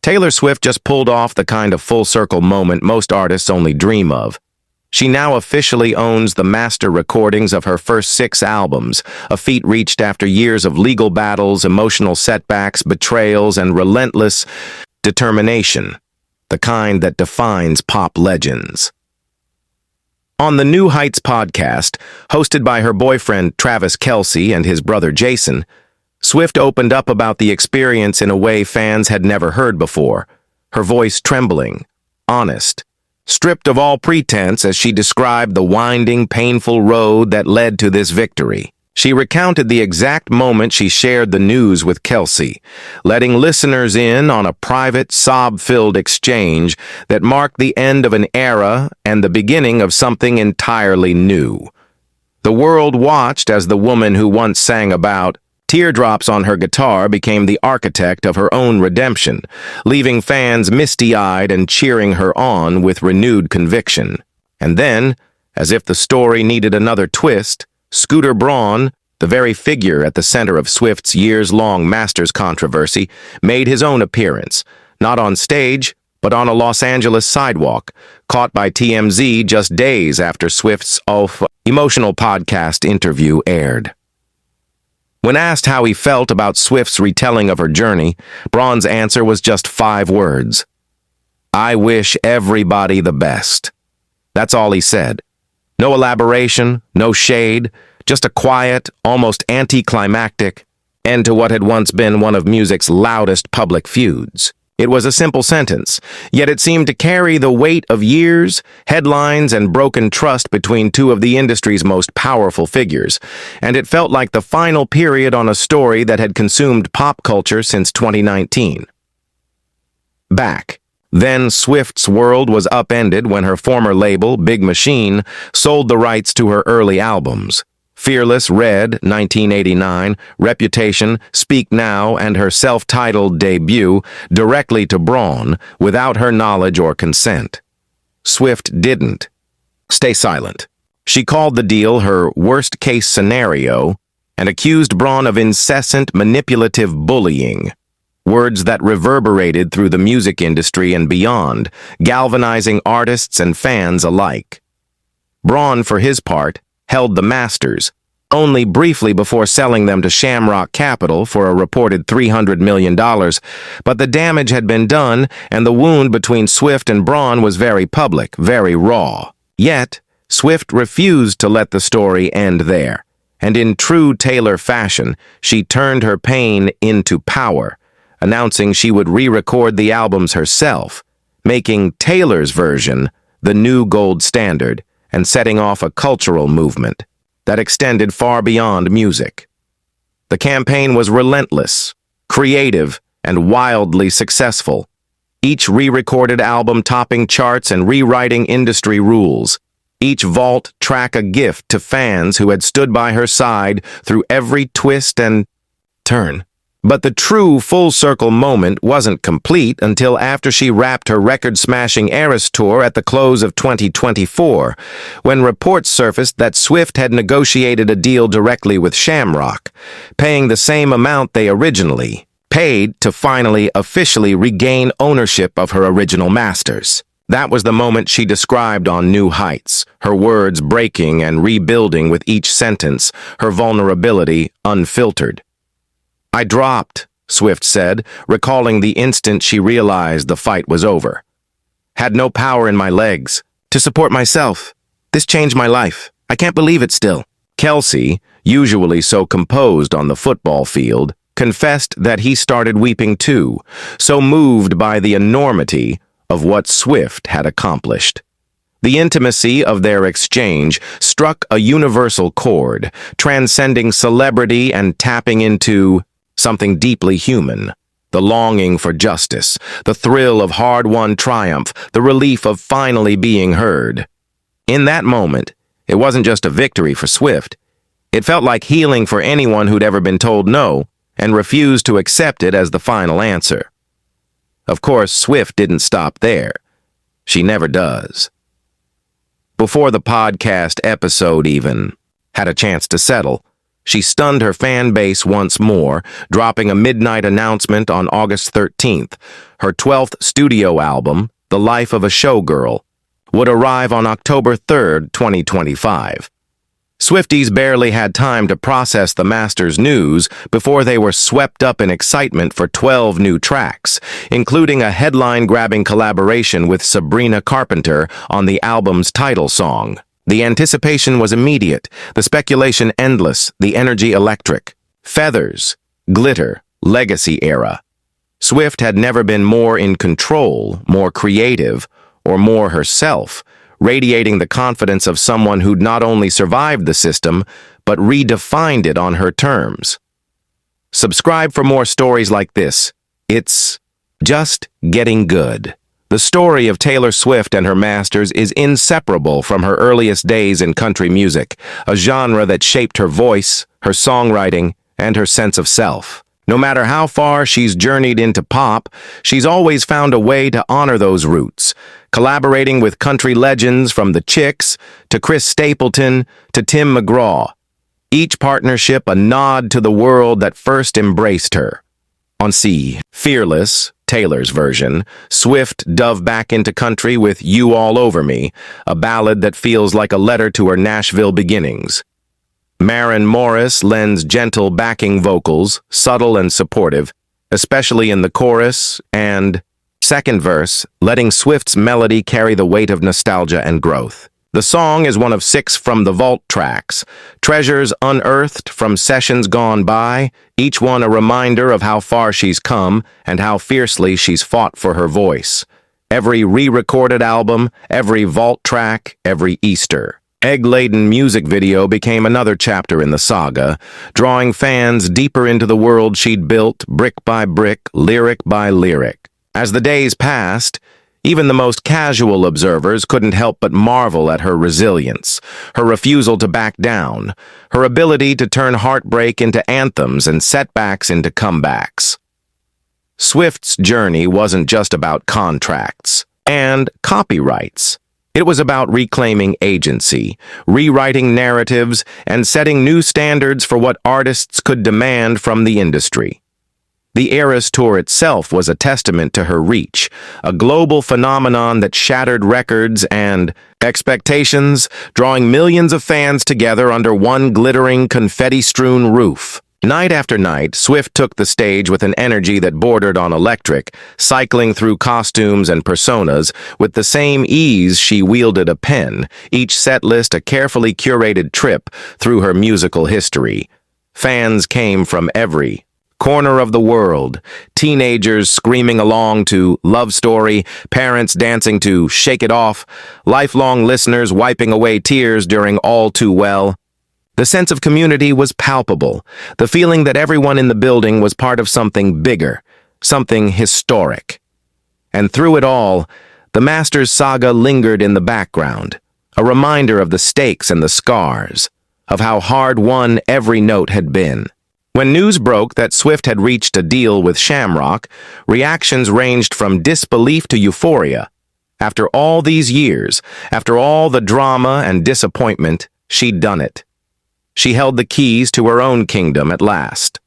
Taylor Swift just pulled off the kind of full-circle moment most artists only dream of. She now officially owns the master recordings of her first 6 albums, a feat reached after years of legal battles, emotional setbacks, betrayals, and relentless determination, the kind that defines pop legends. On the New Heights podcast, hosted by her boyfriend Travis Kelce and his brother Jason, Swift opened up about the experience in a way fans had never heard before, her voice trembling, honest, stripped of all pretense as she described the winding, painful road that led to this victory. She recounted the exact moment she shared the news with Kelce, letting listeners in on a private, sob-filled exchange that marked the end of an era and the beginning of something entirely new. The world watched as the woman who once sang about teardrops on her guitar became the architect of her own redemption, leaving fans misty-eyed and cheering her on with renewed conviction. And then, as if the story needed another twist, Scooter Braun, the very figure at the center of Swift's years-long Masters controversy, made his own appearance, not on stage, but on a Los Angeles sidewalk, caught by TMZ just days after Swift's emotional podcast interview aired. When asked how he felt about Swift's retelling of her journey, Braun's answer was just 5 words. "I wish everybody the best." That's all he said. No elaboration, no shade, just a quiet, almost anticlimactic end to what had once been one of music's loudest public feuds. It was a simple sentence, yet it seemed to carry the weight of years, headlines, and broken trust between 2 of the industry's most powerful figures, and it felt like the final period on a story that had consumed pop culture since 2019. Back. Then Swift's world was upended when her former label, Big Machine, sold the rights to her early albums. Fearless, Red, 1989, Reputation, Speak Now, and her self-titled debut directly to Braun without her knowledge or consent. Swift didn't stay silent. She called the deal her worst-case scenario and accused Braun of incessant manipulative bullying, words that reverberated through the music industry and beyond, galvanizing artists and fans alike. Braun, for his part, held the masters, only briefly before selling them to Shamrock Capital for a reported $300 million, but the damage had been done and the wound between Swift and Braun was very public, very raw. Yet, Swift refused to let the story end there, and in true Taylor fashion, she turned her pain into power, announcing she would re-record the albums herself, making Taylor's version the new gold standard, and setting off a cultural movement that extended far beyond music. The campaign was relentless, creative, and wildly successful, each re-recorded album topping charts and rewriting industry rules, each vault track a gift to fans who had stood by her side through every twist and turn. But the true full-circle moment wasn't complete until after she wrapped her record-smashing Eras tour at the close of 2024, when reports surfaced that Swift had negotiated a deal directly with Shamrock, paying the same amount they originally paid to finally officially regain ownership of her original masters. That was the moment she described on New Heights, her words breaking and rebuilding with each sentence, her vulnerability unfiltered. "I dropped," Swift said, recalling the instant she realized the fight was over. "Had no power in my legs to support myself. This changed my life. I can't believe it still." Kelce, usually so composed on the football field, confessed that he started weeping too, so moved by the enormity of what Swift had accomplished. The intimacy of their exchange struck a universal chord, transcending celebrity and tapping into something deeply human, the longing for justice, the thrill of hard-won triumph, the relief of finally being heard. In that moment, it wasn't just a victory for Swift. It felt like healing for anyone who'd ever been told no and refused to accept it as the final answer. Of course, Swift didn't stop there. She never does. Before the podcast episode even had a chance to settle, She stunned her fan base once more, dropping a midnight announcement on August 13th. Her 12th studio album, The Life of a Showgirl, would arrive on October 3rd, 2025. Swifties barely had time to process the master's news before they were swept up in excitement for 12 new tracks, including a headline-grabbing collaboration with Sabrina Carpenter on the album's title song. The anticipation was immediate, the speculation endless, the energy electric. Feathers, glitter, legacy era. Swift had never been more in control, more creative, or more herself, radiating the confidence of someone who'd not only survived the system, but redefined it on her terms. Subscribe for more stories like this. It's just getting good. The story of Taylor Swift and her masters is inseparable from her earliest days in country music, a genre that shaped her voice, her songwriting, and her sense of self. No matter how far she's journeyed into pop, she's always found a way to honor those roots, collaborating with country legends from the Chicks to Chris Stapleton to Tim McGraw. Each partnership a nod to the world that first embraced her. On C. Fearless, Taylor's version, Swift dove back into country with You All Over Me, a ballad that feels like a letter to her Nashville beginnings. Maren Morris lends gentle backing vocals, subtle and supportive, especially in the chorus and second verse, letting Swift's melody carry the weight of nostalgia and growth. The song is one of 6 from the Vault tracks, treasures unearthed from sessions gone by, each one a reminder of how far she's come and how fiercely she's fought for her voice. Every re-recorded album, every Vault track, every Easter egg-laden music video became another chapter in the saga, drawing fans deeper into the world she'd built brick by brick, lyric by lyric. As the days passed, even the most casual observers couldn't help but marvel at her resilience, her refusal to back down, her ability to turn heartbreak into anthems and setbacks into comebacks. Swift's journey wasn't just about contracts and copyrights. It was about reclaiming agency, rewriting narratives, and setting new standards for what artists could demand from the industry. The Eras Tour itself was a testament to her reach, a global phenomenon that shattered records and expectations, drawing millions of fans together under one glittering, confetti-strewn roof. Night after night, Swift took the stage with an energy that bordered on electric, cycling through costumes and personas with the same ease she wielded a pen, each set list a carefully curated trip through her musical history. Fans came from every corner of the world, teenagers screaming along to Love Story, parents dancing to Shake It Off, lifelong listeners wiping away tears during All Too Well. The sense of community was palpable, the feeling that everyone in the building was part of something bigger, something historic. And through it all, the master's saga lingered in the background, a reminder of the stakes and the scars, of how hard-won every note had been. When news broke that Swift had reached a deal with Shamrock, reactions ranged from disbelief to euphoria. After all these years, after all the drama and disappointment, she'd done it. She held the keys to her own kingdom at last.